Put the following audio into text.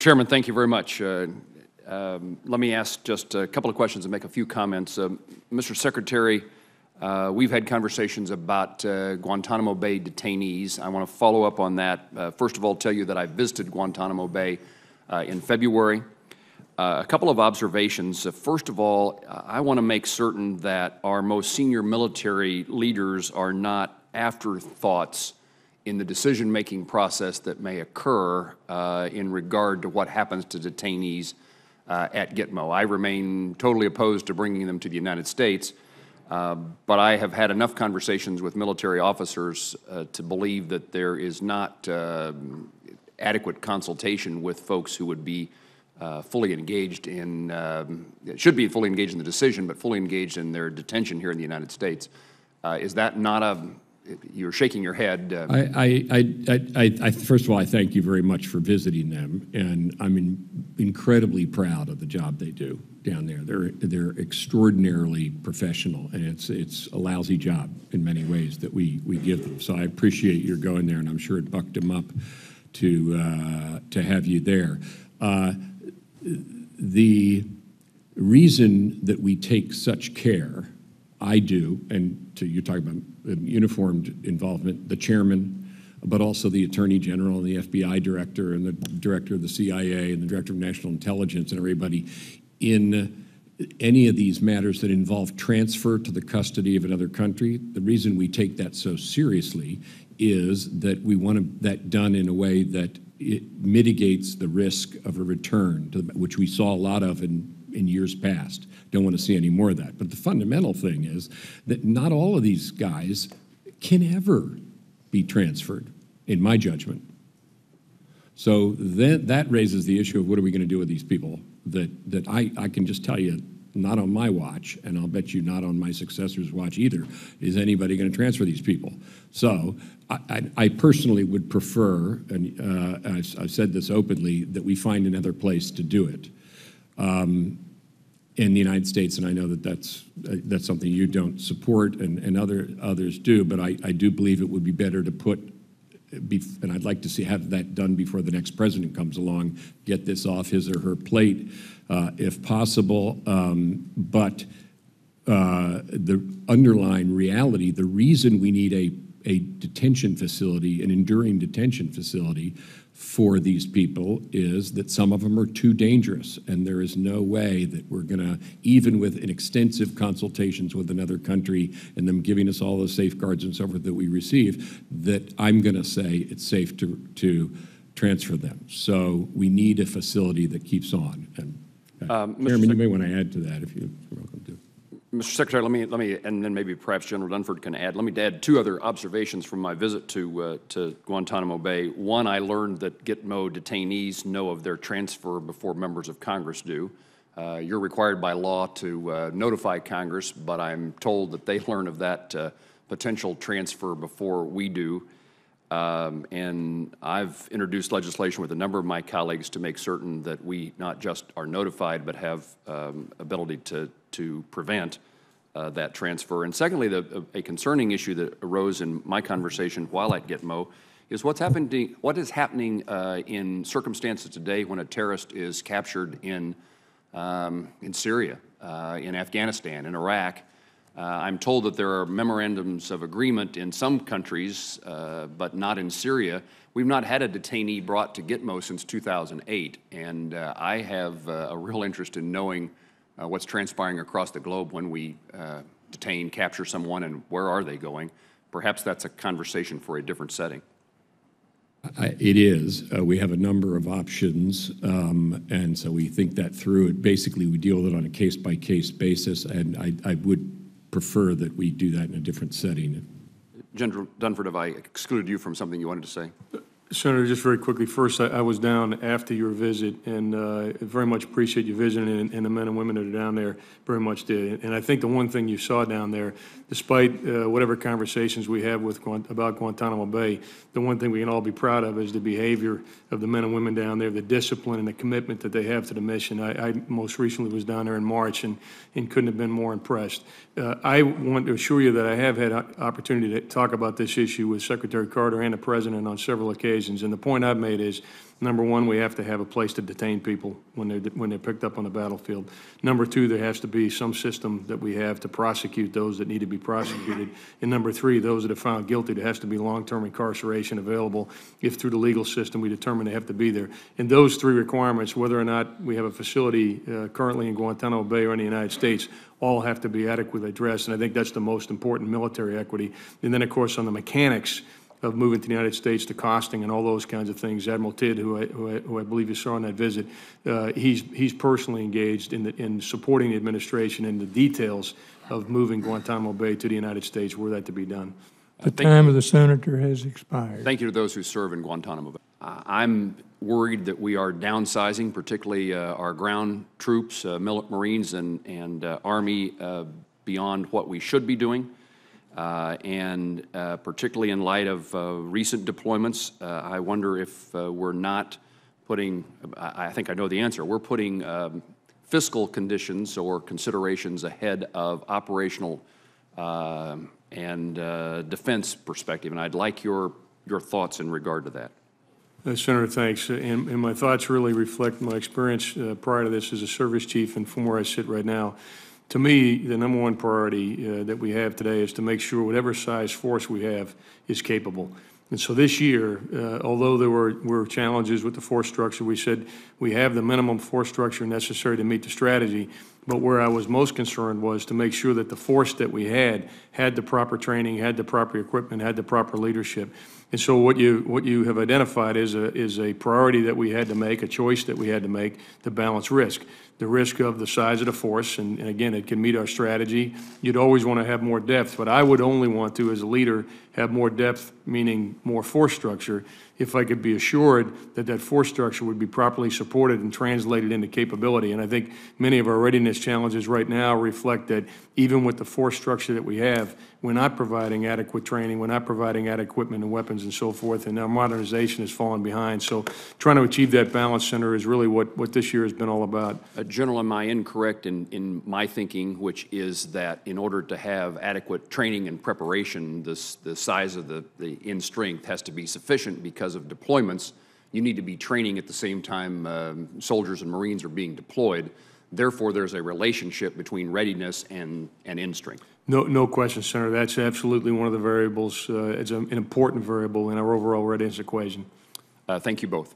Chairman, thank you very much. Let me ask just a couple of questions and make a few comments. Mr. Secretary, we've had conversations about Guantanamo Bay detainees. I want to follow up on that. First of all, tell you that I visited Guantanamo Bay in February. A couple of observations. First of all, I want to make certain that our most senior military leaders are not afterthoughts in the decision-making process that may occur in regard to what happens to detainees at Gitmo. I remain totally opposed to bringing them to the United States, but I have had enough conversations with military officers to believe that there is not adequate consultation with folks who would be fully engaged in, should be fully engaged in the decision, but fully engaged in their detention here in the United States. Is that not a, you're shaking your head. First of all, I thank you very much for visiting them, and I'm incredibly proud of the job they do down there. They're extraordinarily professional, and it's a lousy job in many ways that we give them. So I appreciate your going there, and I'm sure it bucked them up to have you there. The reason that we take such care, I do, and you're talking about uniformed involvement, the chairman, but also the Attorney General and the FBI director and the director of the CIA and the director of national intelligence and everybody in any of these matters that involve transfer to the custody of another country. The reason we take that so seriously is that we want that done in a way that it mitigates the risk of a return, which we saw a lot of in years past. Don't want to see any more of that. But the fundamental thing is that not all of these guys can ever be transferred, in my judgment. So that raises the issue of what are we going to do with these people that I can just tell you, not on my watch, and I'll bet you not on my successor's watch either, is anybody going to transfer these people. So I personally would prefer, and I've said this openly, that we find another place to do it in the United States, and I know that that's something you don't support and others do, but I do believe it would be better to put, and I'd like to have that done before the next president comes along, get this off his or her plate if possible, but the underlying reality, the reason we need a detention facility, an enduring detention facility for these people is that some of them are too dangerous, and there is no way that we're going to, even with an extensive consultations with another country and them giving us all the safeguards and so forth that we receive, that I'm going to say it's safe to transfer them. So we need a facility that keeps on. And Chairman, you may want to add to that if you're welcome to. Mr. Secretary, let me, and then maybe perhaps General Dunford can add. Let me add two other observations from my visit to Guantanamo Bay. One, I learned that Gitmo detainees know of their transfer before members of Congress do. You're required by law to notify Congress, but I'm told that they learn of that potential transfer before we do. And I've introduced legislation with a number of my colleagues to make certain that we not just are notified, but have ability to prevent that transfer. And secondly, a concerning issue that arose in my conversation while at Gitmo is what is happening in circumstances today when a terrorist is captured in Syria, in Afghanistan, in Iraq. I'm told that there are memorandums of agreement in some countries, but not in Syria. We've not had a detainee brought to Gitmo since 2008, and I have a real interest in knowing what's transpiring across the globe when we detain, capture someone, and where are they going. Perhaps that's a conversation for a different setting. It is. We have a number of options, and so we think that through. Basically, we deal with it on a case-by-case basis, and I would prefer that we do that in a different setting. General Dunford, have I excluded you from something you wanted to say? Senator, just very quickly, first, I was down after your visit, and very much appreciate you visiting, and the men and women that are down there very much did. And I think the one thing you saw down there, despite whatever conversations we have about Guantanamo Bay, the one thing we can all be proud of is the behavior of the men and women down there, the discipline and the commitment that they have to the mission. I most recently was down there in March and couldn't have been more impressed. I want to assure you that I have had opportunity to talk about this issue with Secretary Carter and the President on several occasions. occasions. And the point I've made is, number one, we have to have a place to detain people when they're picked up on the battlefield. Number two, there has to be some system that we have to prosecute those that need to be prosecuted. And number three, those that are found guilty, there has to be long-term incarceration available if through the legal system we determine they have to be there. And those three requirements, whether or not we have a facility currently in Guantanamo Bay or in the United States, all have to be adequately addressed. And I think that's the most important military equity. And then, of course, on the mechanics of moving to the United States, the costing and all those kinds of things. Admiral Tidd, who I believe you saw on that visit, he's personally engaged in supporting the administration in the details of moving Guantanamo Bay to the United States, were that to be done. The time of the senator has expired. Thank you to those who serve in Guantanamo Bay. I'm worried that we are downsizing, particularly our ground troops, Marines and Army, beyond what we should be doing. And particularly in light of recent deployments, I wonder if we're not putting, I think I know the answer, we're putting fiscal conditions or considerations ahead of operational and defense perspective. And I'd like your thoughts in regard to that. Senator, thanks. And my thoughts really reflect my experience prior to this as a service chief and from where I sit right now. To me, the number one priority that we have today is to make sure whatever size force we have is capable. And so this year, although there were challenges with the force structure, we said we have the minimum force structure necessary to meet the strategy. But where I was most concerned was to make sure that the force that we had the proper training, had the proper equipment, had the proper leadership. And so what you have identified is a priority that we had to make, a choice that we had to make to balance risk. The risk of the size of the force, and again, it can meet our strategy. You'd always want to have more depth, but I would only want to, as a leader, have more depth, meaning more force structure, if I could be assured that that force structure would be properly supported and translated into capability. And I think many of our readiness challenges right now reflect that even with the force structure that we have, we're not providing adequate training, we're not providing adequate equipment and weapons and so forth, and our modernization has fallen behind. So trying to achieve that balance, Senator, is really what this year has been all about. General, am I incorrect in my thinking, which is that in order to have adequate training and preparation, the size of the in strength has to be sufficient because of deployments? You need to be training at the same time soldiers and Marines are being deployed. Therefore, there's a relationship between readiness and in strength. No question, Senator. That's absolutely one of the variables. It's an important variable in our overall readiness equation. Thank you both.